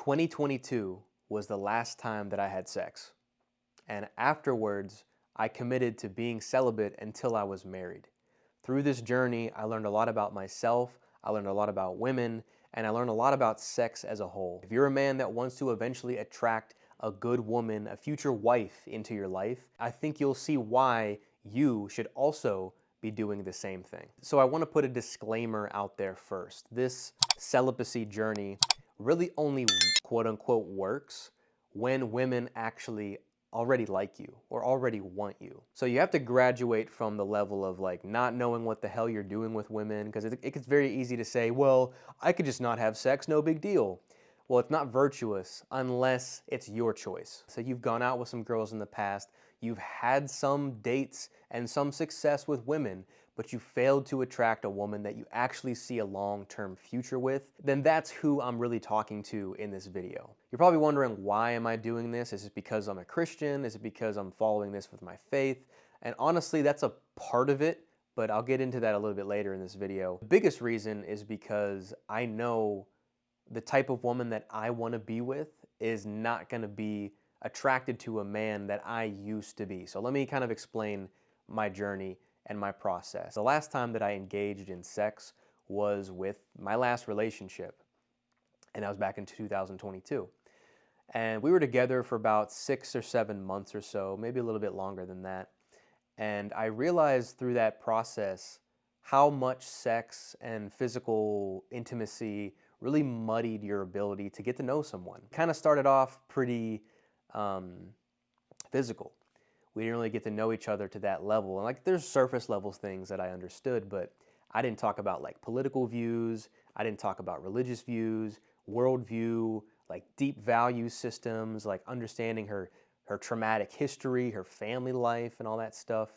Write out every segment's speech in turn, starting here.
2022 was the last time that I had sex. And afterwards, I committed to being celibate until I was married. Through this journey, I learned a lot about myself, I learned a lot about women, and I learned a lot about sex as a whole. If you're a man that wants to eventually attract a good woman, a future wife into your life, I think you'll see why you should also be doing the same thing. So I want to put a disclaimer out there first. This celibacy journey really only quote unquote works when women actually already like you or already want you. So you have to graduate from the level of like not knowing what the hell you're doing with women, because it gets very easy to say, well, I could just not have sex, no big deal. Well, it's not virtuous unless it's your choice. So you've gone out with some girls in the past, you've had some dates and some success with women, but you failed to attract a woman that you actually see a long-term future with, then that's who I'm really talking to in this video. You're probably wondering, why am I doing this? Is it because I'm a Christian? Is it because I'm following this with my faith? And honestly, that's a part of it, but I'll get into that a little bit later in this video. The biggest reason is because I know the type of woman that I want to be with is not going to be attracted to a man that I used to be. So let me kind of explain my journey and my process. The last time that I engaged in sex was with my last relationship, and that was back in 2022. And we were together for about 6 or 7 months or so, maybe a little bit longer than that. And I realized through that process how much sex and physical intimacy really muddied your ability to get to know someone. Kind of started off pretty physical. We didn't really get to know each other to that level. And like there's surface level things that I understood, but I didn't talk about like political views. I didn't talk about religious views, worldview, like deep value systems, like understanding her traumatic history, her family life, and all that stuff.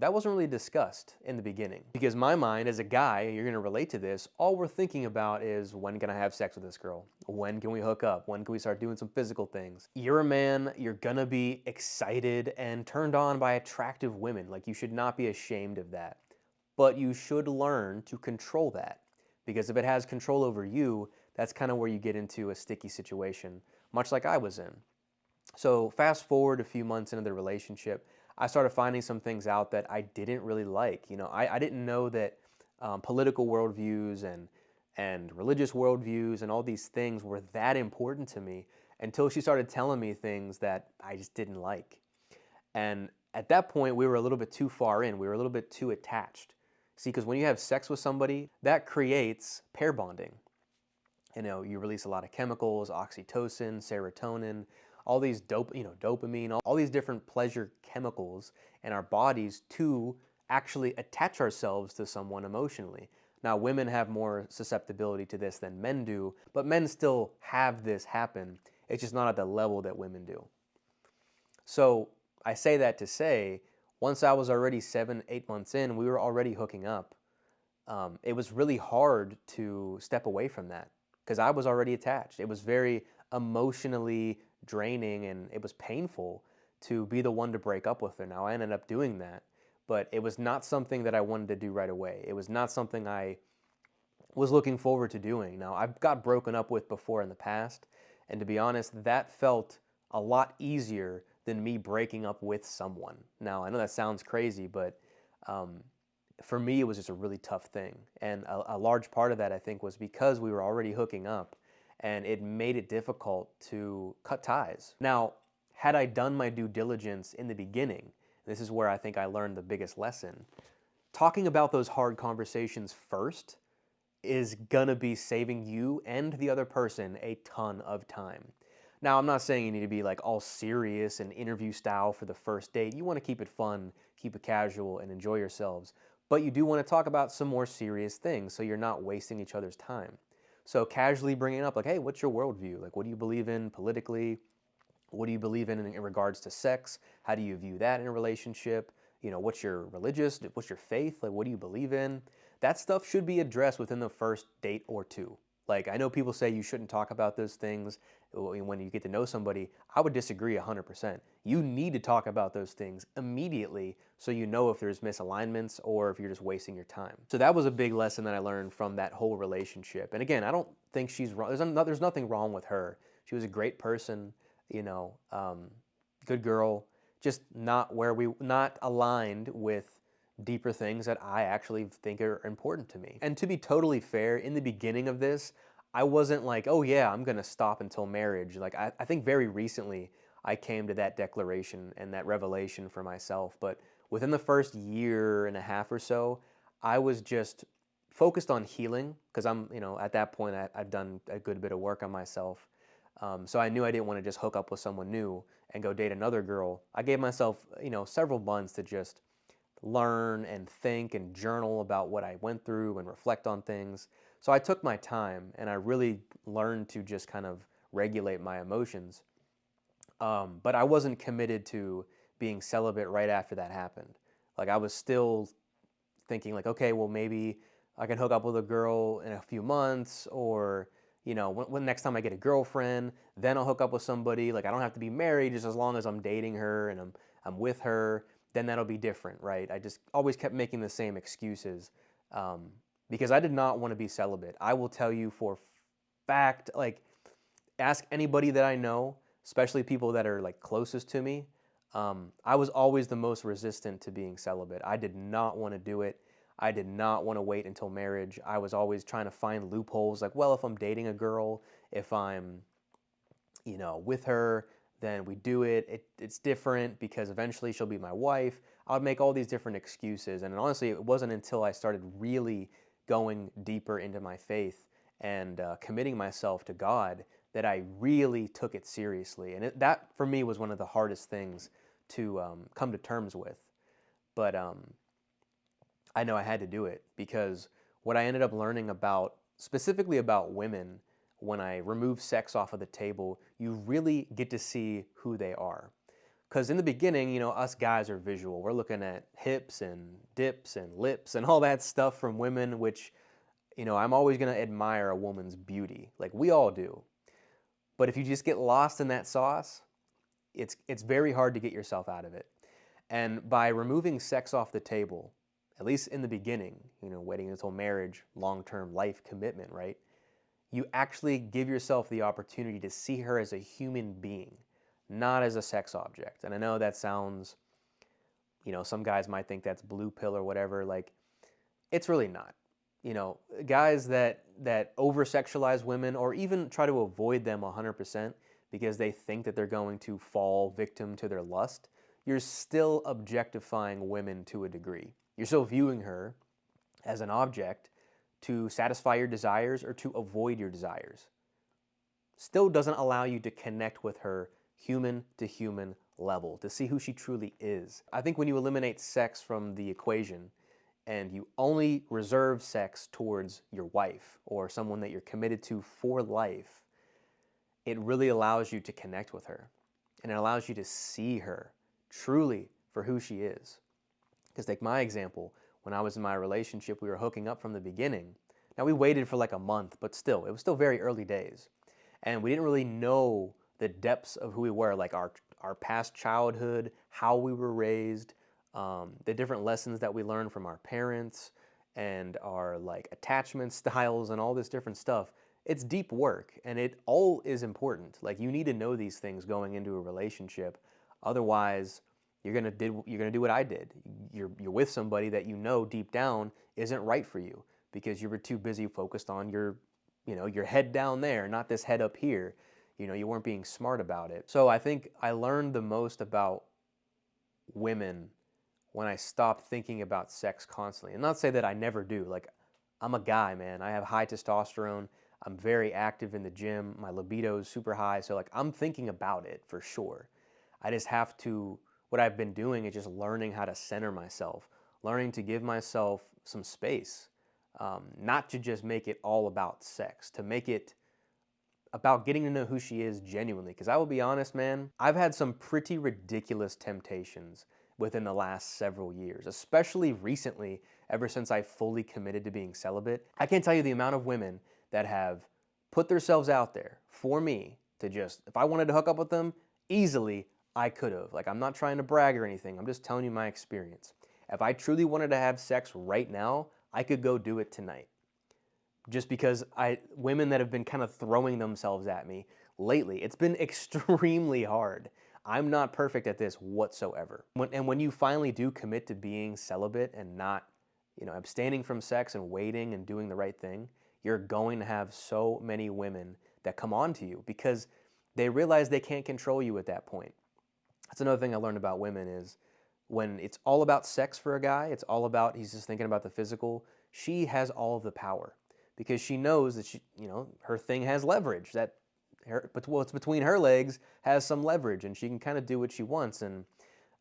That wasn't really discussed in the beginning, because my mind as a guy, you're going to relate to this, all we're thinking about is, when can I have sex with this girl? When can we hook up? When can we start doing some physical things? You're a man, you're going to be excited and turned on by attractive women. Like, you should not be ashamed of that. But you should learn to control that, because if it has control over you, that's kind of where you get into a sticky situation, much like I was in. So fast forward a few months into the relationship, I started finding some things out that I didn't really like. You know, I didn't know that political worldviews and religious worldviews and all these things were that important to me until she started telling me things that I just didn't like. And at that point, we were a little bit too far in. We were a little bit too attached. See, because when you have sex with somebody, that creates pair bonding. You know, you release a lot of chemicals, oxytocin, serotonin, all these dopamine, all these different pleasure chemicals in our bodies to actually attach ourselves to someone emotionally. Now, women have more susceptibility to this than men do, but men still have this happen. It's just not at the level that women do. So I say that to say, once I was already 7, 8 months in, we were already hooking up. It was really hard to step away from that because I was already attached. It was very emotionally draining, and it was painful to be the one to break up with her. Now, I ended up doing that, but it was not something that I wanted to do right away. It was not something I was looking forward to doing. Now, I've got broken up with before in the past, and to be honest, that felt a lot easier than me breaking up with someone. Now, I know that sounds crazy, but for me, it was just a really tough thing. And a large part of that, I think, was because we were already hooking up, and it made it difficult to cut ties. Now, had I done my due diligence in the beginning, this is where I think I learned the biggest lesson, talking about those hard conversations first is gonna be saving you and the other person a ton of time. Now, I'm not saying you need to be like all serious and interview style for the first date. You wanna keep it fun, keep it casual, and enjoy yourselves. But you do wanna talk about some more serious things so you're not wasting each other's time. So casually bringing up like, hey, what's your worldview? Like, what do you believe in politically? What do you believe in regards to sex? How do you view that in a relationship? You know, what's your faith? Like, what do you believe in? That stuff should be addressed within the first date or two. Like, I know people say you shouldn't talk about those things when you get to know somebody. I would disagree 100%. You need to talk about those things immediately so you know if there's misalignments or if you're just wasting your time. So that was a big lesson that I learned from that whole relationship. And again, I don't think she's wrong. There's nothing wrong with her. She was a great person, you know, good girl, just not aligned with deeper things that I actually think are important to me. And to be totally fair, in the beginning of this, I wasn't like, oh yeah, I'm gonna stop until marriage. Like, I think very recently I came to that declaration and that revelation for myself. But within the first year and a half or so, I was just focused on healing because at that point I've done a good bit of work on myself. So I knew I didn't want to just hook up with someone new and go date another girl. I gave myself, several months to just learn and think and journal about what I went through and reflect on things. So I took my time and I really learned to just kind of regulate my emotions. But I wasn't committed to being celibate right after that happened. Like, I was still thinking like, okay, well, maybe I can hook up with a girl in a few months, or when next time I get a girlfriend, then I'll hook up with somebody. Like, I don't have to be married, just as long as I'm dating her and I'm with her, then that'll be different, right? I just always kept making the same excuses because I did not want to be celibate. I will tell you for fact, like, ask anybody that I know, especially people that are like closest to me. I was always the most resistant to being celibate. I did not want to do it. I did not want to wait until marriage. I was always trying to find loopholes. Like, well, if I'm dating a girl, if I'm, with her, then we do it. It's different because eventually she'll be my wife. I would make all these different excuses. And honestly, it wasn't until I started really going deeper into my faith and committing myself to God that I really took it seriously. And that, for me, was one of the hardest things to come to terms with. But I know I had to do it because what I ended up learning specifically about women, when I remove sex off of the table, you really get to see who they are. Because in the beginning, us guys are visual. We're looking at hips and dips and lips and all that stuff from women, which, I'm always going to admire a woman's beauty. Like, we all do. But if you just get lost in that sauce, it's very hard to get yourself out of it. And by removing sex off the table, at least in the beginning, waiting until marriage, long-term life commitment, right? You actually give yourself the opportunity to see her as a human being, not as a sex object. And I know that sounds, some guys might think that's blue pill or whatever. Like, it's really not. Guys that over-sexualize women or even try to avoid them 100% because they think that they're going to fall victim to their lust, you're still objectifying women to a degree. You're still viewing her as an object to satisfy your desires or to avoid your desires. Still doesn't allow you to connect with her human to human level, to see who she truly is. I think when you eliminate sex from the equation and you only reserve sex towards your wife or someone that you're committed to for life, it really allows you to connect with her and it allows you to see her truly for who she is. Because take my example, when I was in my relationship, we were hooking up from the beginning. Now, we waited for like a month, but still, it was still very early days. And we didn't really know the depths of who we were, like our past childhood, how we were raised, the different lessons that we learned from our parents, and our like attachment styles and all this different stuff. It's deep work, and it all is important. Like, you need to know these things going into a relationship. Otherwise, you're gonna do what I did. You're with somebody that deep down isn't right for you because you were too busy focused on your head down there, not this head up here. You weren't being smart about it. So I think I learned the most about women when I stopped thinking about sex constantly. And not to say that I never do. Like, I'm a guy, man. I have high testosterone. I'm very active in the gym. My libido is super high. So like, I'm thinking about it for sure. I just have to, what I've been doing is just learning how to center myself, learning to give myself some space, not to just make it all about sex, to make it about getting to know who she is genuinely. Because I will be honest, man, I've had some pretty ridiculous temptations within the last several years, especially recently, ever since I fully committed to being celibate. I can't tell you the amount of women that have put themselves out there for me to just, if I wanted to hook up with them easily, I could have. Like, I'm not trying to brag or anything. I'm just telling you my experience. If I truly wanted to have sex right now, I could go do it tonight. Just because women that have been kind of throwing themselves at me lately, it's been extremely hard. I'm not perfect at this whatsoever. When you finally do commit to being celibate and not, abstaining from sex and waiting and doing the right thing, you're going to have so many women that come on to you because they realize they can't control you at that point. That's another thing I learned about women is when it's all about sex for a guy, it's all about, he's just thinking about the physical, she has all of the power because she knows that her thing has leverage, that what's between her legs has some leverage and she can kind of do what she wants. And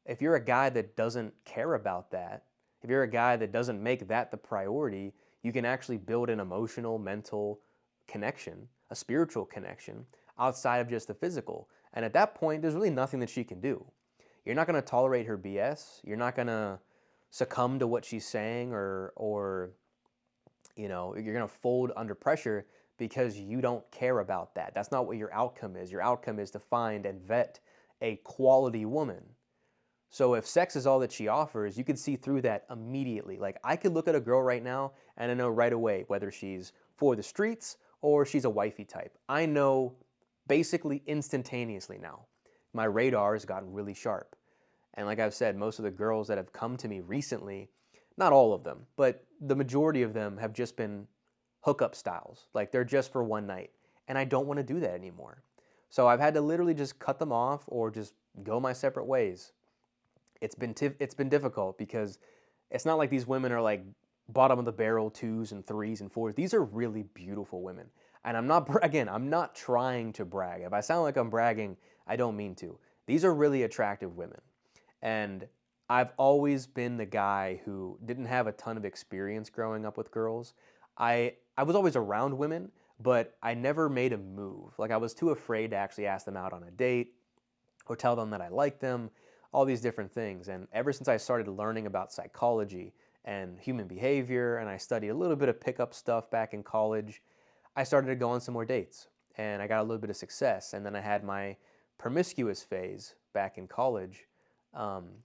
if you're a guy that doesn't care about that, if you're a guy that doesn't make that the priority, you can actually build an emotional, mental connection, a spiritual connection outside of just the physical. And at that point, there's really nothing that she can do. You're not going to tolerate her BS. You're not going to succumb to what she's saying or you're going to fold under pressure because you don't care about that. That's not what your outcome is. Your outcome is to find and vet a quality woman. So if sex is all that she offers, you can see through that immediately. Like, I could look at a girl right now and I know right away whether she's for the streets or she's a wifey type. I know basically instantaneously now. My radar has gotten really sharp. And like I've said, most of the girls that have come to me recently, not all of them, but the majority of them have just been hookup styles. Like, they're just for one night. And I don't want to do that anymore. So I've had to literally just cut them off or just go my separate ways. It's been difficult because it's not like these women are like bottom of the barrel 2s and 3s and 4s. These are really beautiful women. And I'm not trying to brag. If I sound like I'm bragging, I don't mean to. These are really attractive women. And I've always been the guy who didn't have a ton of experience growing up with girls. I was always around women, but I never made a move. Like, I was too afraid to actually ask them out on a date or tell them that I liked them, all these different things. And ever since I started learning about psychology and human behavior, and I studied a little bit of pickup stuff back in college, I started to go on some more dates. And I got a little bit of success. And then I had my promiscuous phase back in college,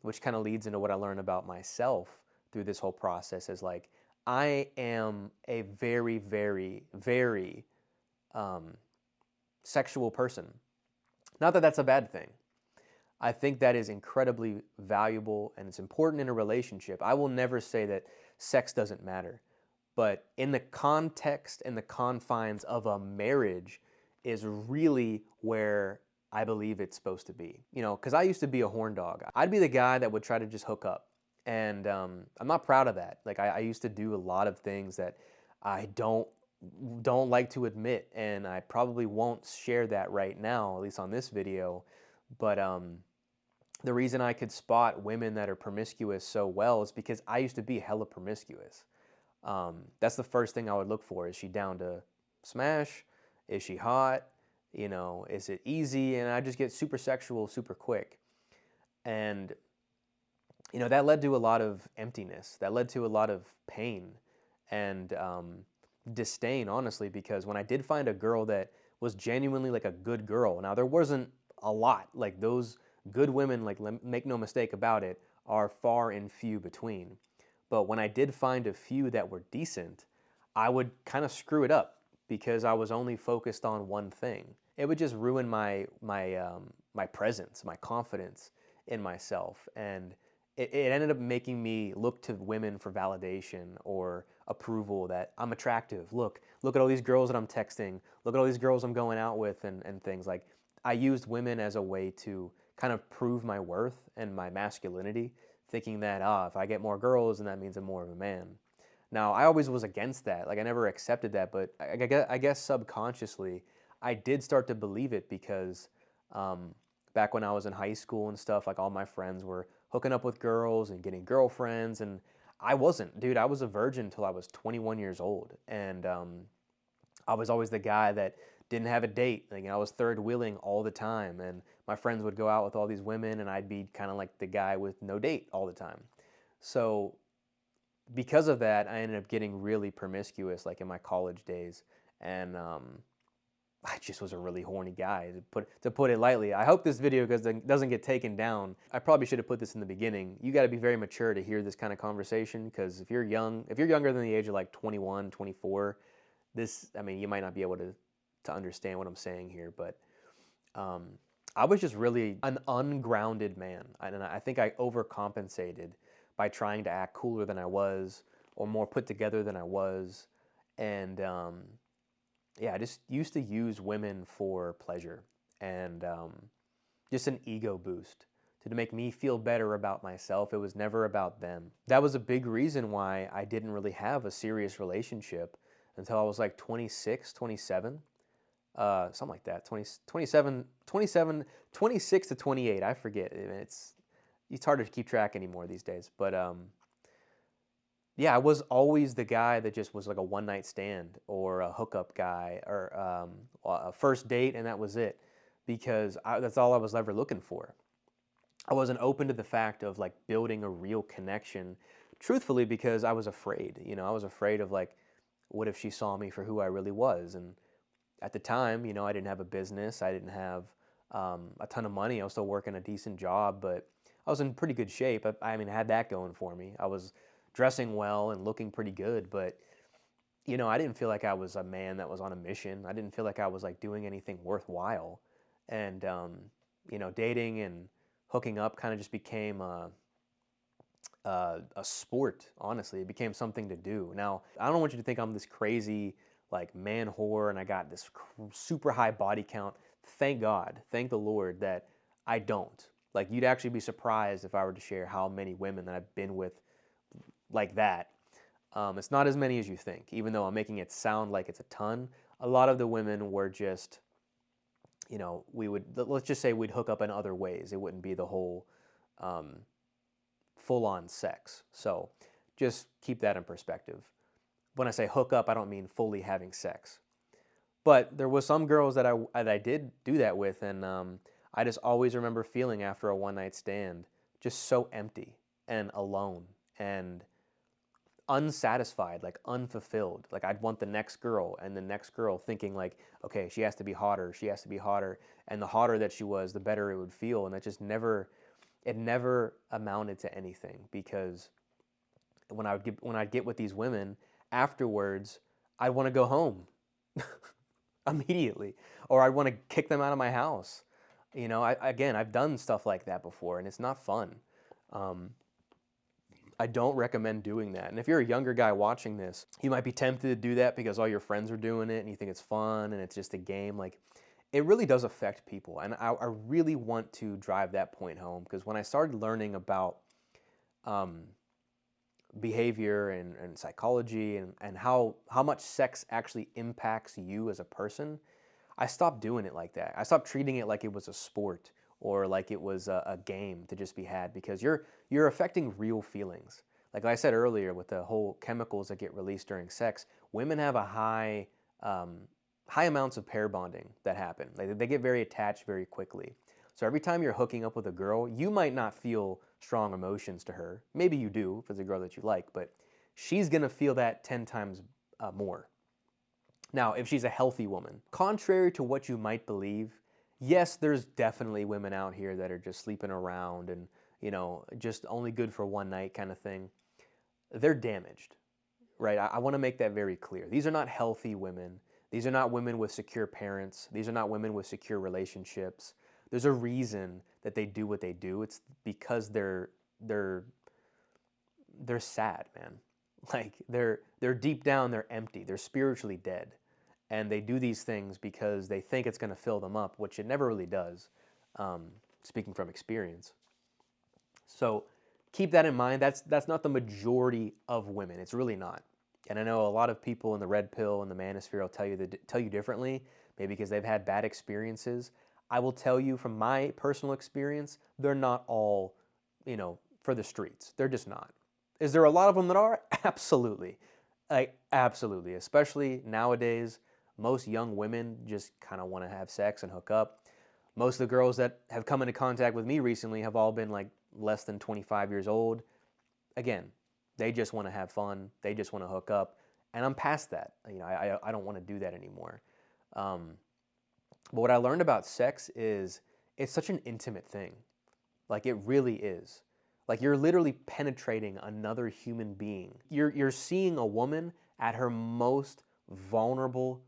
which kind of leads into what I learned about myself through this whole process is like, I am a very, very, very sexual person. Not that that's a bad thing. I think that is incredibly valuable and it's important in a relationship. I will never say that sex doesn't matter, but in the context and the confines of a marriage is really where I believe it's supposed to be. Because I used to be a horn dog. I'd be the guy that would try to just hook up. And I'm not proud of that. Like, I used to do a lot of things that I don't like to admit, and I probably won't share that right now, at least on this video. But the reason I could spot women that are promiscuous so well is because I used to be hella promiscuous. That's the first thing I would look for. Is she down to smash? Is she hot? Is it easy? And I just get super sexual super quick. And, that led to a lot of emptiness. That led to a lot of pain and disdain, honestly, because when I did find a girl that was genuinely like a good girl, now there wasn't a lot. Like, those good women, like, make no mistake about it, are far and few between. But when I did find a few that were decent, I would kind of screw it up because I was only focused on one thing. It would just ruin my presence, my confidence in myself. And it ended up making me look to women for validation or approval that I'm attractive. Look at all these girls that I'm texting. Look at all these girls I'm going out with and things. Like, I used women as a way to kind of prove my worth and my masculinity, thinking that, if I get more girls, then that means I'm more of a man. Now, I always was against that. Like, I never accepted that, but I guess subconsciously, I did start to believe it because back when I was in high school and stuff, like, all my friends were hooking up with girls and getting girlfriends, and I wasn't. Dude, I was a virgin until I was 21 years old, and I was always the guy that didn't have a date. Like, I was third wheeling all the time, and my friends would go out with all these women, and I'd be kind of like the guy with no date all the time. So because of that, I ended up getting really promiscuous, like in my college days, and I just was a really horny guy, to put it lightly. I hope this video doesn't get taken down. I probably should have put this in the beginning. You got to be very mature to hear this kind of conversation, because if you're younger than the age of like 21, 24, I mean, you might not be able to understand what I'm saying here, but I was just really an ungrounded man. And I think I overcompensated by trying to act cooler than I was, or more put together than I was. And yeah, I just used to use women for pleasure and just an ego boost to make me feel better about myself. It was never about them. That was a big reason why I didn't really have a serious relationship until I was like 26, 27, something like that, 20, 27, 27, 26 to 28. I forget. It's hard to keep track anymore these days. But yeah, I was always the guy that just was like a one-night stand or a hookup guy, or a first date, and that was it, because that's all I was ever looking for. I wasn't open to the fact of like building a real connection, truthfully, because I was afraid. I was afraid of like, what if she saw me for who I really was? And at the time, I didn't have a business. I didn't have a ton of money. I was still working a decent job, but I was in pretty good shape. I mean, I had that going for me. I was dressing well and looking pretty good, but I didn't feel like I was a man that was on a mission. I didn't feel like I was like doing anything worthwhile. And dating and hooking up kind of just became a sport. Honestly, it became something to do. Now, I don't want you to think I'm this crazy like man whore and I got this super high body count. Thank God, thank the Lord that I don't. Like, you'd actually be surprised if I were to share how many women that I've been with like that. It's not as many as you think, even though I'm making it sound like it's a ton. A lot of the women were just, let's just say we'd hook up in other ways. It wouldn't be the whole full-on sex. So just keep that in perspective. When I say hook up, I don't mean fully having sex. But there was some girls that I did do that with, and I just always remember feeling after a one-night stand just so empty and alone and unsatisfied, like unfulfilled. Like, I'd want the next girl and the next girl, thinking like, okay, she has to be hotter, she has to be hotter, and the hotter that she was, the better it would feel. And that just never amounted to anything, because when I'd get with these women afterwards, I'd want to go home immediately, or I'd want to kick them out of my house. I've done stuff like that before, and it's not fun. I don't recommend doing that. And if you're a younger guy watching this, you might be tempted to do that because all your friends are doing it and you think it's fun and it's just a game. Like, it really does affect people. And I really want to drive that point home, because when I started learning about behavior and psychology and how much sex actually impacts you as a person, I stopped doing it like that. I stopped treating it like it was a sport or like it was a game to just be had, because you're affecting real feelings. Like I said earlier, with the whole chemicals that get released during sex, women have a high amounts of pair bonding that happen. They get very attached very quickly. So every time you're hooking up with a girl, you might not feel strong emotions to her. Maybe you do if it's a girl that you like, but she's gonna feel that 10 times more. Now, if she's a healthy woman, contrary to what you might believe, yes, there's definitely women out here that are just sleeping around and, just only good for one night kind of thing. They're damaged, right? I want to make that very clear. These are not healthy women. These are not women with secure parents. These are not women with secure relationships. There's a reason that they do what they do. It's because they're sad, man. Like, they're deep down, they're empty. They're spiritually dead. And they do these things because they think it's going to fill them up, which it never really does, speaking from experience. So keep that in mind. That's not the majority of women. It's really not. And I know a lot of people in the red pill and the manosphere will tell you differently, maybe because they've had bad experiences. I will tell you from my personal experience, they're not all, for the streets. They're just not. Is there a lot of them that are? Absolutely. Absolutely. Especially nowadays, most young women just kind of want to have sex and hook up. Most of the girls that have come into contact with me recently have all been like less than 25 years old. Again, they just want to have fun. They just want to hook up. And I'm past that. I don't want to do that anymore. But what I learned about sex is it's such an intimate thing. Like it really is. Like you're literally penetrating another human being. You're seeing a woman at her most vulnerable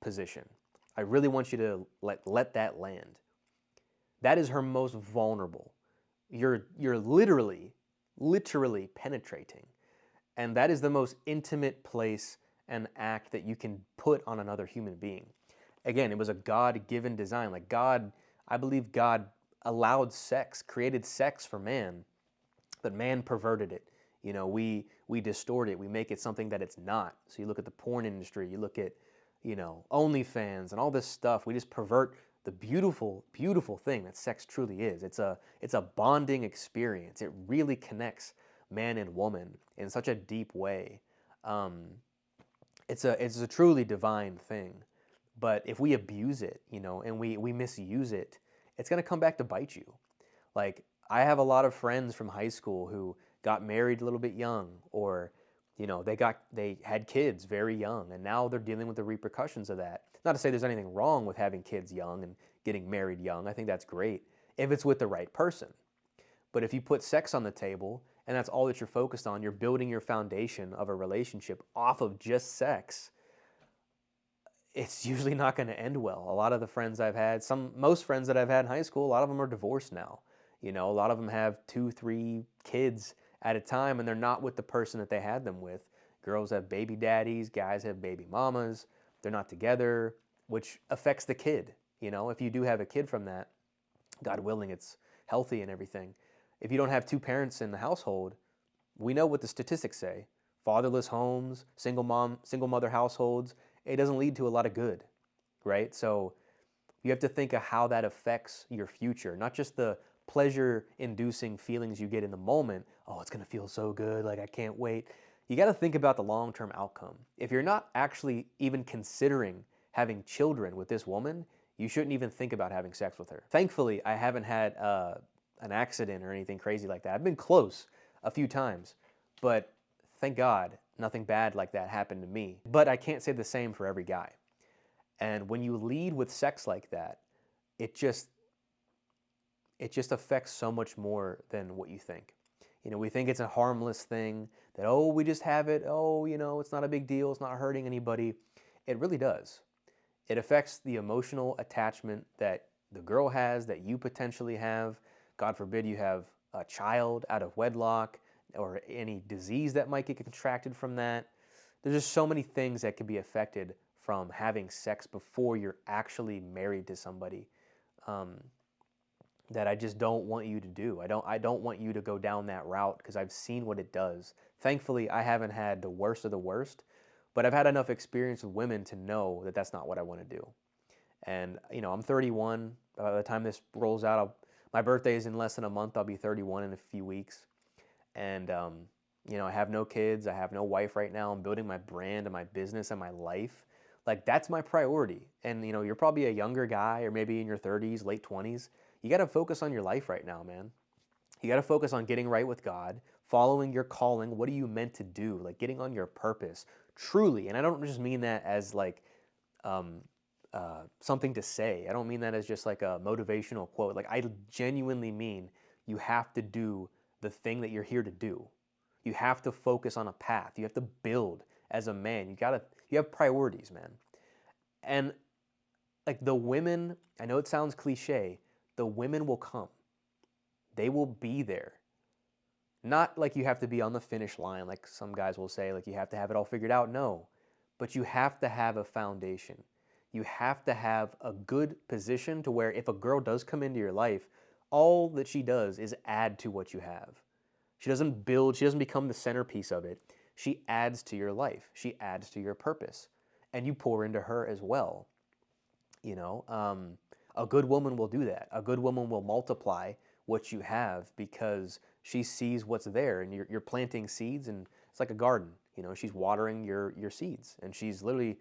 position. I really want you to let that land. That is her most vulnerable. You're literally penetrating. And that is the most intimate place and act that you can put on another human being. Again, it was a God-given design. Like God, I believe God allowed sex, created sex for man, but man perverted it. We distort it. We make it something that it's not. So you look at the porn industry, you look at, OnlyFans and all this stuff. We just pervert the beautiful, beautiful thing that sex truly is. It's a bonding experience. It really connects man and woman in such a deep way. Um, it's a truly divine thing. But if we abuse it, and we misuse it, it's gonna come back to bite you. Like I have a lot of friends from high school who got married a little bit young, or they had kids very young, and now they're dealing with the repercussions of that. Not to say there's anything wrong with having kids young and getting married young. I think that's great if it's with the right person. But if you put sex on the table and that's all that you're focused on, you're building your foundation of a relationship off of just sex, it's usually not going to end well. A lot of the friends I've had, most friends that I've had in high school, a lot of them are divorced now. A lot of them have 2, 3 kids at a time, and they're not with the person that they had them with. Girls have baby daddies, guys have baby mamas. They're not together, which affects the kid. If you do have a kid from that, God willing, it's healthy and everything. If you don't have 2 parents in the household, we know what the statistics say. Fatherless homes, single mother households, it doesn't lead to a lot of good, right? So you have to think of how that affects your future, not just the pleasure-inducing feelings you get in the moment. Oh, it's going to feel so good, like I can't wait. You got to think about the long-term outcome. If you're not actually even considering having children with this woman, you shouldn't even think about having sex with her. Thankfully, I haven't had an accident or anything crazy like that. I've been close a few times, but thank God nothing bad like that happened to me. But I can't say the same for every guy. And when you lead with sex like that, it just affects so much more than what you think. We think it's a harmless thing that, oh, we just have it. Oh, it's not a big deal. It's not hurting anybody. It really does. It affects the emotional attachment that the girl has, that you potentially have. God forbid you have a child out of wedlock or any disease that might get contracted from that. There's just so many things that could be affected from having sex before you're actually married to somebody. That I just don't want you to do. I don't want you to go down that route because I've seen what it does. Thankfully, I haven't had the worst of the worst, but I've had enough experience with women to know that that's not what I want to do. And I'm 31. By the time this rolls out, my birthday is in less than a month. I'll be 31 in a few weeks. And I have no kids. I have no wife right now. I'm building my brand and my business and my life. Like that's my priority. And you're probably a younger guy or maybe in your 30s, late 20s. You got to focus on your life right now, man. You got to focus on getting right with God, following your calling. What are you meant to do? Like getting on your purpose, truly. And I don't just mean that as like something to say. I don't mean that as just like a motivational quote. Like I genuinely mean you have to do the thing that you're here to do. You have to focus on a path. You have to build as a man. You have priorities, man. And like the women, I know it sounds cliche, the women will come. They will be there. Not like you have to be on the finish line, like some guys will say, like you have to have it all figured out. No, but you have to have a foundation. You have to have a good position to where if a girl does come into your life, all that she does is add to what you have. She doesn't become the centerpiece of it. She adds to your life. She adds to your purpose. And you pour into her as well. A good woman will do that. A good woman will multiply what you have because she sees what's there, and you're planting seeds, and it's like a garden. She's watering your seeds, and she's literally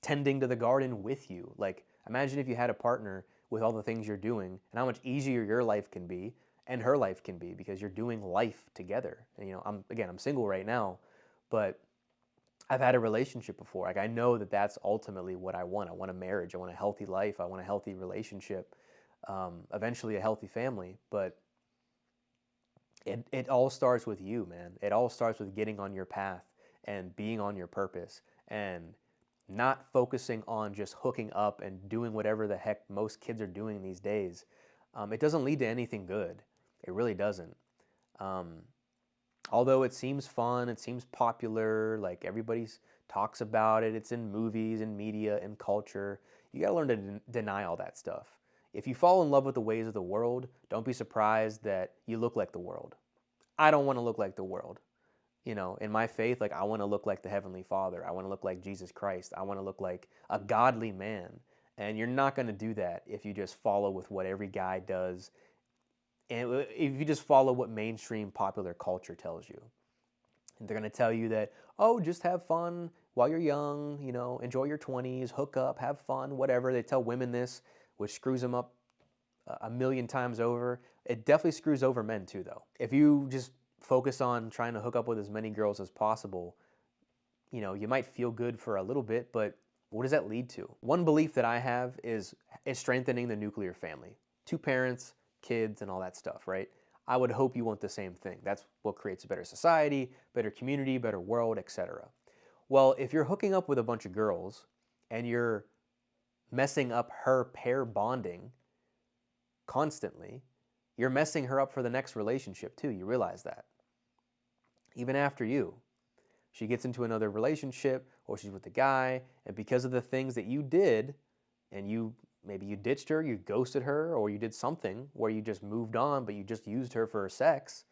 tending to the garden with you. Like imagine if you had a partner with all the things you're doing, and how much easier your life can be and her life can be because you're doing life together. And, I'm single right now, but I've had a relationship before. Like I know that that's ultimately what I want. I want a marriage. I want a healthy life. I want a healthy relationship. Eventually, a healthy family. But it all starts with you, man. It all starts with getting on your path and being on your purpose and not focusing on just hooking up and doing whatever the heck most kids are doing these days. It doesn't lead to anything good. It really doesn't. Um, Although it seems fun, it seems popular, like everybody talks about it, it's in movies and media and culture. You got to learn to deny all that stuff. If you fall in love with the ways of the world, don't be surprised that you look like the world. I don't want to look like the world. You know, in my faith, like I want to look like the Heavenly Father. I want to look like Jesus Christ. I want to look like a godly man. And you're not going to do that if you just follow with what every guy does and if you just follow what mainstream popular culture tells you. And they're going to tell you that, oh, just have fun while you're young, you know, enjoy your 20s, hook up, have fun, whatever. They tell women this, which screws them up a million times over. It definitely screws over men too, though. If you just focus on trying to hook up with as many girls as possible, you know, you might feel good for a little bit, but what does that lead to? One belief that I have is strengthening the nuclear family. Two parents, kids, and all that stuff, right? I would hope you want the same thing. That's what creates a better society, better community, better world, etc. Well, if you're hooking up with a bunch of girls and you're messing up her pair bonding constantly, you're messing her up for the next relationship too. You realize that. Even after you. She gets into another relationship or she's with a guy, and because of the things that you did, and maybe you ditched her, you ghosted her, or you did something where you just moved on, but you just used her for sex,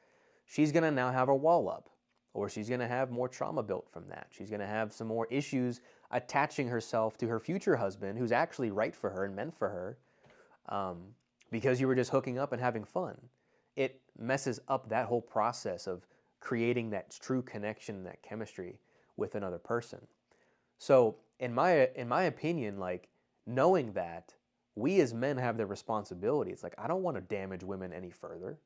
she's going to now have a wall up, or she's going to have more trauma built from that. She's going to have some more issues attaching herself to her future husband, who's actually right for her and meant for her, because you were just hooking up and having fun. It messes up that whole process of creating that true connection, that chemistry with another person. So in my opinion, like knowing that, we as men have the responsibility. It's like, I don't want to damage women any further.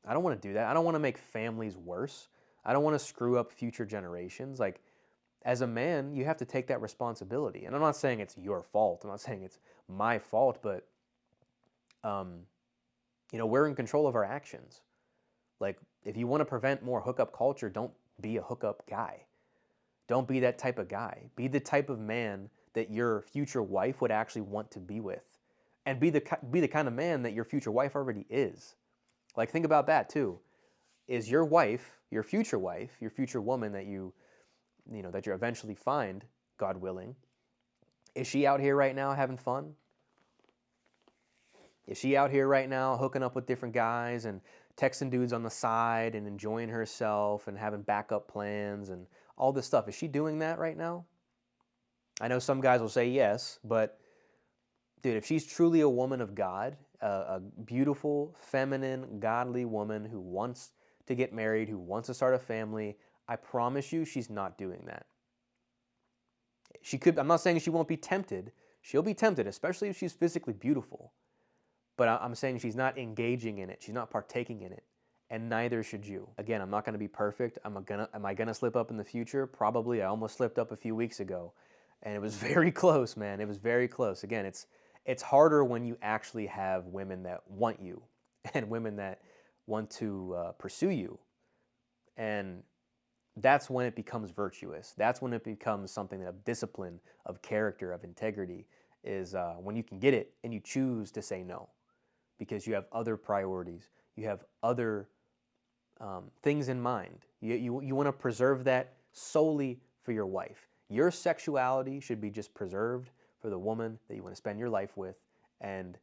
I don't want to do that. I don't want to make families worse. I don't want to screw up future generations. Like, as a man, you have to take that responsibility. And I'm not saying it's your fault. I'm not saying it's my fault, but you know, we're in control of our actions. Like, if you want to prevent more hookup culture, don't be a hookup guy. Don't be that type of guy. Be the type of man that your future wife would actually want to be with. And be the kind of man that your future wife already is. Like, think about that too. Is your wife, your future woman that you know, that you eventually find, God willing, is she out here right now having fun? Is she out here right now hooking up with different guys and texting dudes on the side and enjoying herself and having backup plans and all this stuff? Is she doing that right now? I know some guys will say yes, but dude, if she's truly a woman of God, a beautiful, feminine, godly woman who wants to get married, who wants to start a family, I promise you she's not doing that. She could, I'm not saying she won't be tempted. She'll be tempted, especially if she's physically beautiful. But I'm saying she's not engaging in it. She's not partaking in it. And neither should you. Again, I'm not going to be perfect. Am I going to slip up in the future? Probably. I almost slipped up a few weeks ago. And it was very close, man. It was very close. Again, it's harder when you actually have women that want you and women that want to pursue you. And that's when it becomes virtuous. That's when it becomes something of discipline, of character, of integrity, is when you can get it and you choose to say no because you have other priorities. You have other things in mind. You want to preserve that solely for your wife. Your sexuality should be just preserved for the woman that you want to spend your life with and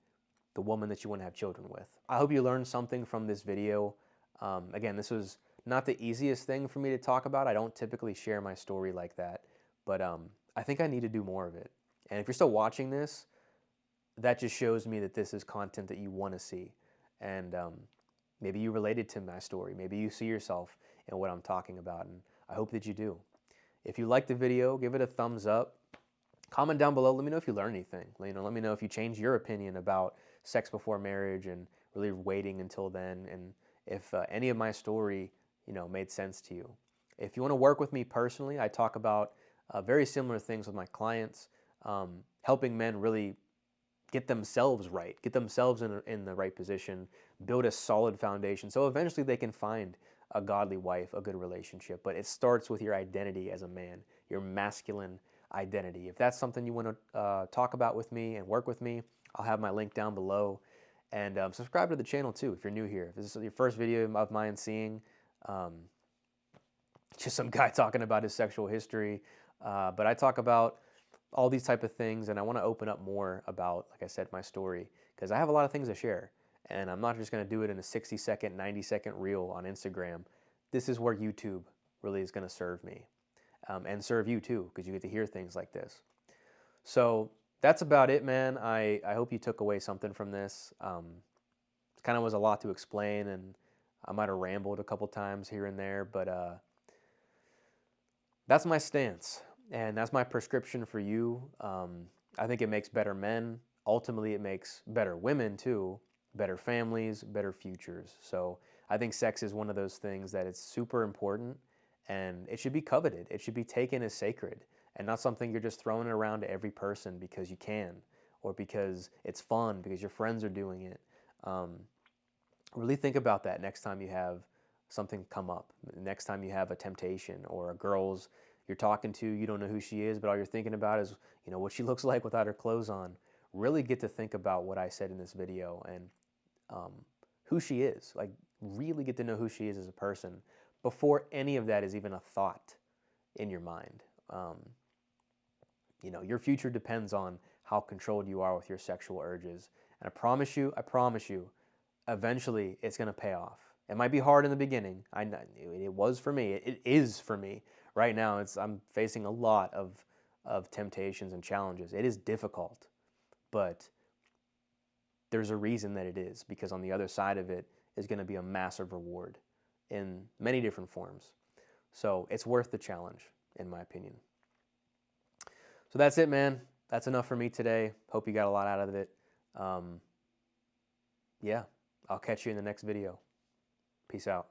the woman that you want to have children with. I hope you learned something from this video. Again, this was not the easiest thing for me to talk about. I don't typically share my story like that, but I think I need to do more of it. And if you're still watching this, that just shows me that this is content that you want to see. And maybe you related to my story. Maybe you see yourself in what I'm talking about, and I hope that you do. If you liked the video, give it a thumbs up. Comment down below. Let me know if you learned anything. Let me know if you changed your opinion about sex before marriage and really waiting until then, and if any of my story, made sense to you. If you want to work with me personally, I talk about very similar things with my clients, helping men really get themselves right, get themselves in the right position, build a solid foundation so eventually they can find a godly wife, a good relationship. But it starts with your identity as a man, your masculine identity. If that's something you want to talk about with me and work with me, I'll have my link down below. And subscribe to the channel too if you're new here. If this is your first video of mine seeing, um, just some guy talking about his sexual history. But I talk about all these type of things, and I want to open up more about, like I said, my story, because I have a lot of things to share. And I'm not just going to do it in a 60-second, 90-second reel on Instagram. This is where YouTube really is going to serve me, and serve you too, because you get to hear things like this. So that's about it, man. I hope you took away something from this. It kind of was a lot to explain, and I might have rambled a couple times here and there, but that's my stance, and that's my prescription for you. I think it makes better men. Ultimately, it makes better women too, better families, better futures. So I think sex is one of those things that it's super important, and it should be coveted. It should be taken as sacred, and not something you're just throwing around to every person because you can, or because it's fun, because your friends are doing it. Really think about that next time you have something come up, next time you have a temptation, or a girl's you're talking to, you don't know who she is, but all you're thinking about is, what she looks like without her clothes on. Really get to think about what I said in this video, and who she is. Like, really get to know who she is as a person before any of that is even a thought in your mind. Your future depends on how controlled you are with your sexual urges. And I promise you, eventually it's going to pay off. It might be hard in the beginning. It was for me. It is for me. Right now, I'm facing a lot of temptations and challenges. It is difficult, but there's a reason that it is, because on the other side of it is going to be a massive reward in many different forms. So it's worth the challenge, in my opinion. So that's it, man. That's enough for me today. Hope you got a lot out of it. Yeah, I'll catch you in the next video. Peace out.